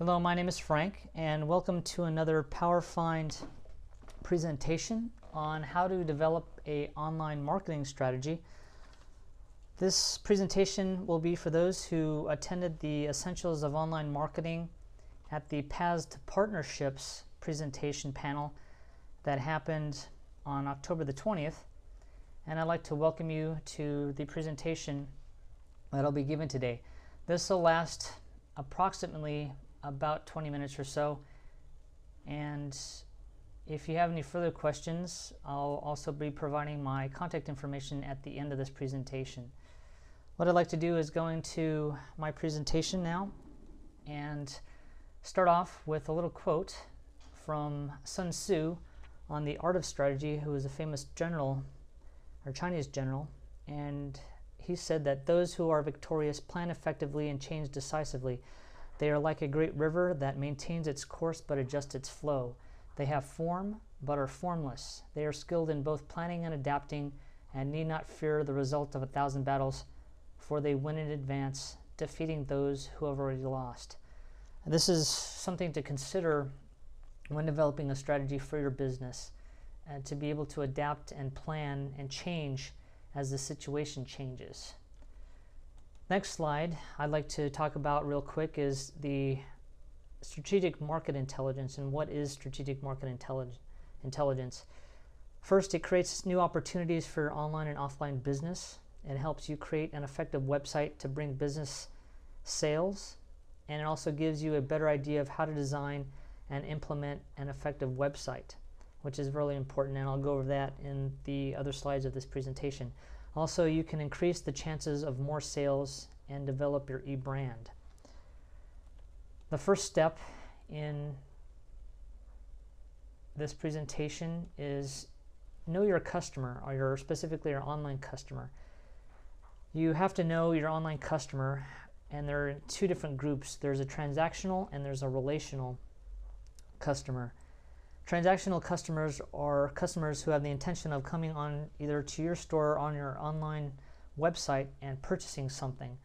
Hello, my name is Frank, and welcome to another PowerFind presentation on how to develop an online marketing strategy. This presentation will be for those who attended the Essentials of Online Marketing at the Paths to Partnerships presentation panel that happened on October the 20th. And I'd like to welcome you to the presentation that I'll be giving today. This will last approximately about 20 minutes or so, and if you have any further questions, I'll also be providing my contact information at the end of this presentation. What I'd like to do is go into my presentation now and start off with a little quote from Sun Tzu on the art of strategy, who is a famous general, or Chinese general, and he said that those who are victorious plan effectively and change decisively. They are like a great river that maintains its course but adjusts its flow. They have form but are formless. They are skilled in both planning and adapting and need not fear the result of 1,000 battles, for they win in advance, defeating those who have already lost. And this is something to consider when developing a strategy for your business, and to be able to adapt and plan and change as the situation changes. Next slide I'd like to talk about real quick is the strategic market intelligence. And what is strategic market intelligence? First, it creates new opportunities for online and offline business. It helps you create an effective website to bring business sales, and it also gives you a better idea of how to design and implement an effective website, which is really important, and I'll go over that in the other slides of this presentation. Also, you can increase the chances of more sales and develop your e-brand. The first step in this presentation is know your customer, or specifically your online customer. You have to know your online customer, and there are two different groups. There's a transactional and there's a relational customer. Transactional customers are customers who have the intention of coming on either to your store or on your online website and purchasing something.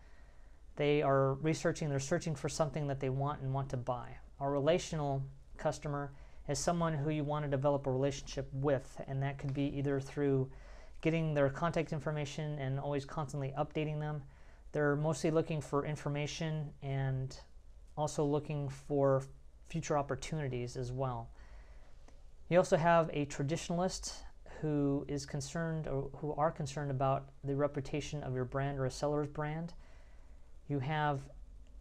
They are researching, they're searching for something that they want and want to buy. A relational customer is someone who you want to develop a relationship with, and that could be either through getting their contact information and always constantly updating them. They're mostly looking for information and also looking for future opportunities as well. You also have a traditionalist who is concerned, or who are concerned about the reputation of your brand or a seller's brand. You have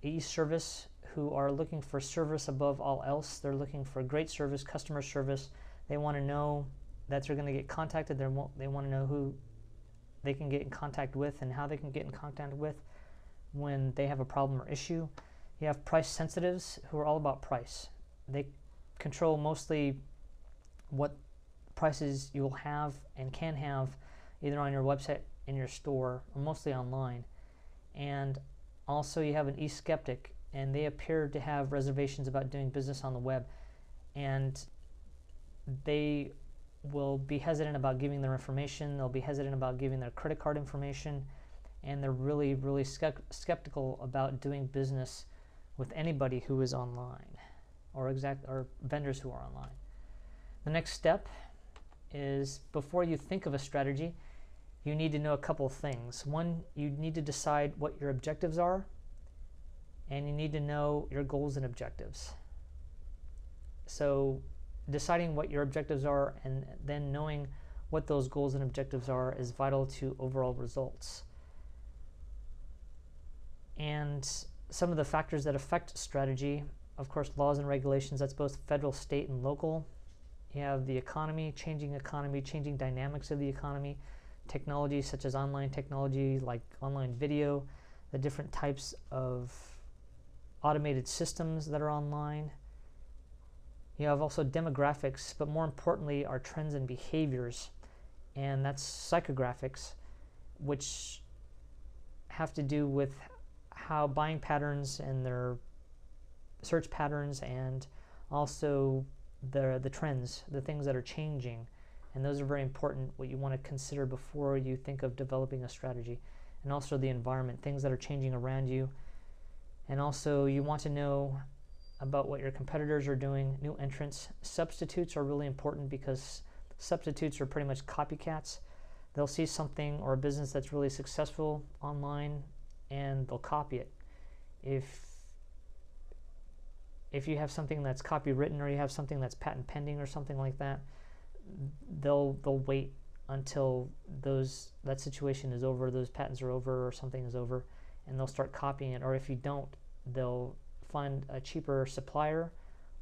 e-service who are looking for service above all else. They're looking for great service, customer service. They want to know that they're going to get contacted. They want to know who they can get in contact with and how they can get in contact with when they have a problem or issue. You have price sensitives who are all about price. They control mostly what prices you'll have and can have either on your website, in your store, or mostly online. And also you have an e-skeptic, and they appear to have reservations about doing business on the web, and they will be hesitant about giving their information. They'll be hesitant about giving their credit card information, and they're really skeptical about doing business with anybody who is online, or vendors who are online. The next step is, before you think of a strategy, you need to know a couple of things. One, you need to decide what your objectives are, and you need to know your goals and objectives. So deciding what your objectives are and then knowing what those goals and objectives are is vital to overall results. And some of the factors that affect strategy, of course, laws and regulations, that's both federal, state, and local. You have the economy, changing dynamics of the economy, technology such as online technology like online video, the different types of automated systems that are online. You have also demographics, but more importantly are trends and behaviors, and that's psychographics, which have to do with how buying patterns and their search patterns, and also the trends, the things that are changing. And those are very important, what you want to consider before you think of developing a strategy. And also the environment, things that are changing around you. And also you want to know about what your competitors are doing, new entrants. Substitutes are really important because substitutes are pretty much copycats. They'll see something or a business that's really successful online and they'll copy it. If you have something that's copywritten or you have something that's patent pending or something like that, they'll wait until that situation is over, those patents are over or something is over, and they'll start copying it. Or if you don't, they'll find a cheaper supplier,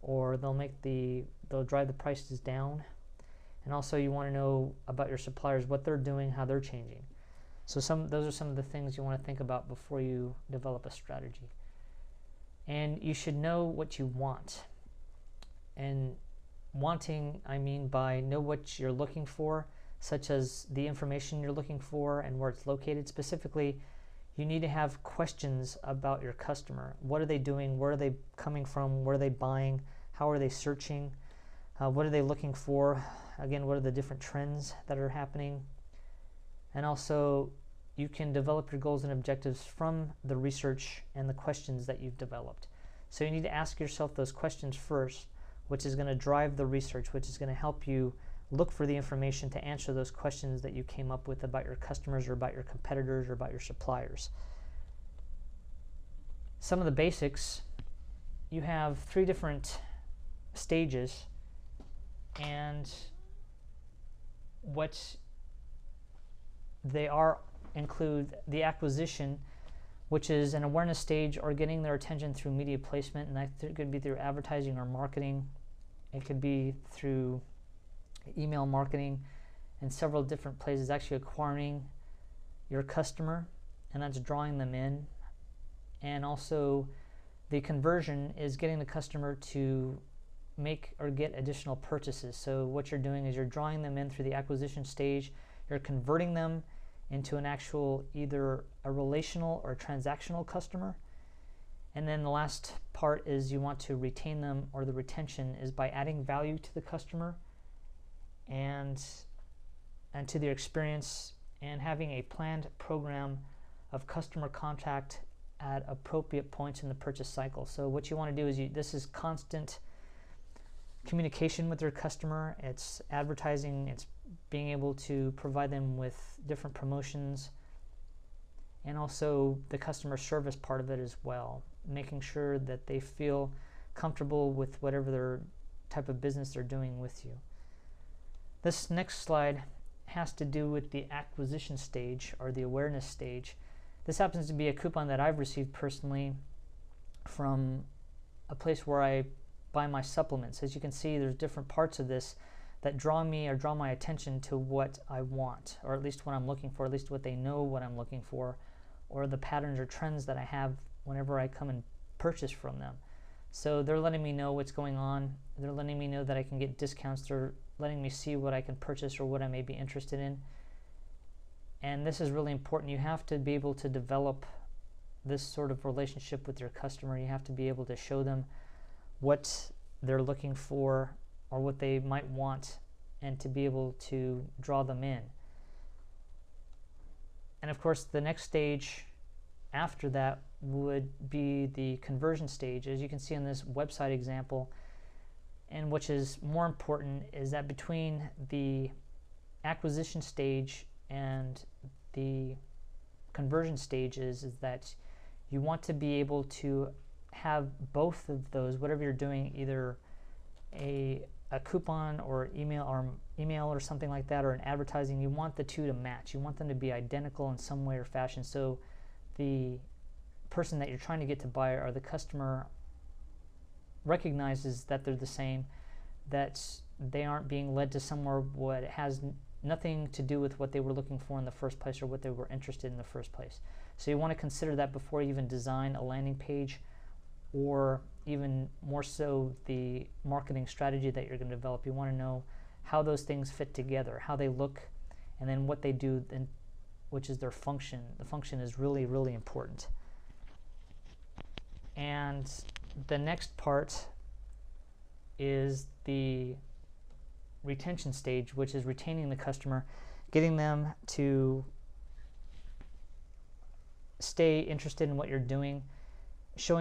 or they'll drive the prices down. And also you want to know about your suppliers, what they're doing, how they're changing. So those are some of the things you want to think about before you develop a strategy. And you should know what you want. And wanting, I mean by know what you're looking for, such as the information you're looking for and where it's located. Specifically, you need to have questions about your customer. What are they doing? Where are they coming from? Where are they buying? How are they searching? What are they looking for? Again, what are the different trends that are happening? And also, you can develop your goals and objectives from the research and the questions that you've developed. So you need to ask yourself those questions first, which is going to drive the research, which is going to help you look for the information to answer those questions that you came up with about your customers or about your competitors or about your suppliers. Some of the basics, you have 3 different stages, and what they are include the acquisition, which is an awareness stage or getting their attention through media placement, and that could be through advertising or marketing. It could be through email marketing and several different places, actually acquiring your customer, and that's drawing them in. And also the conversion is getting the customer to make or get additional purchases. So what you're doing is you're drawing them in through the acquisition stage, you're converting them into an actual either a relational or transactional customer. And then the last part is you want to retain them, or the retention is by adding value to the customer and to their experience, and having a planned program of customer contact at appropriate points in the purchase cycle. So what you want to do is this is constant communication with your customer. It's advertising, it's being able to provide them with different promotions, and also the customer service part of it as well, making sure that they feel comfortable with whatever their type of business they're doing with you. This next slide has to do with the acquisition stage or the awareness stage. This happens to be a coupon that I've received personally from a place where I buy my supplements. As you can see, there's different parts of this that draw my attention to what I want, or at least what I'm looking for, at least what they know what I'm looking for, or the patterns or trends that I have whenever I come and purchase from them. So they're letting me know what's going on. They're letting me know that I can get discounts. They're letting me see what I can purchase or what I may be interested in. And this is really important. You have to be able to develop this sort of relationship with your customer. You have to be able to show them what they're looking for or what they might want, and to be able to draw them in. And of course, the next stage after that would be the conversion stage. As you can see on this website example, and which is more important, is that between the acquisition stage and the conversion stages is that you want to be able to have both of those, whatever you're doing, either a coupon or email or something like that, or an advertising. You want the two to match. You want them to be identical in some way or fashion, so the person that you're trying to get to buy or the customer recognizes that they're the same, that they aren't being led to somewhere what has nothing to do with what they were looking for in the first place or what they were interested in the first place. So you want to consider that before you even design a landing page, or even more so the marketing strategy that you're going to develop. You want to know how those things fit together, how they look, and then what they do, which is their function. The function is really, really important. And the next part is the retention stage, which is retaining the customer, getting them to stay interested in what you're doing, showing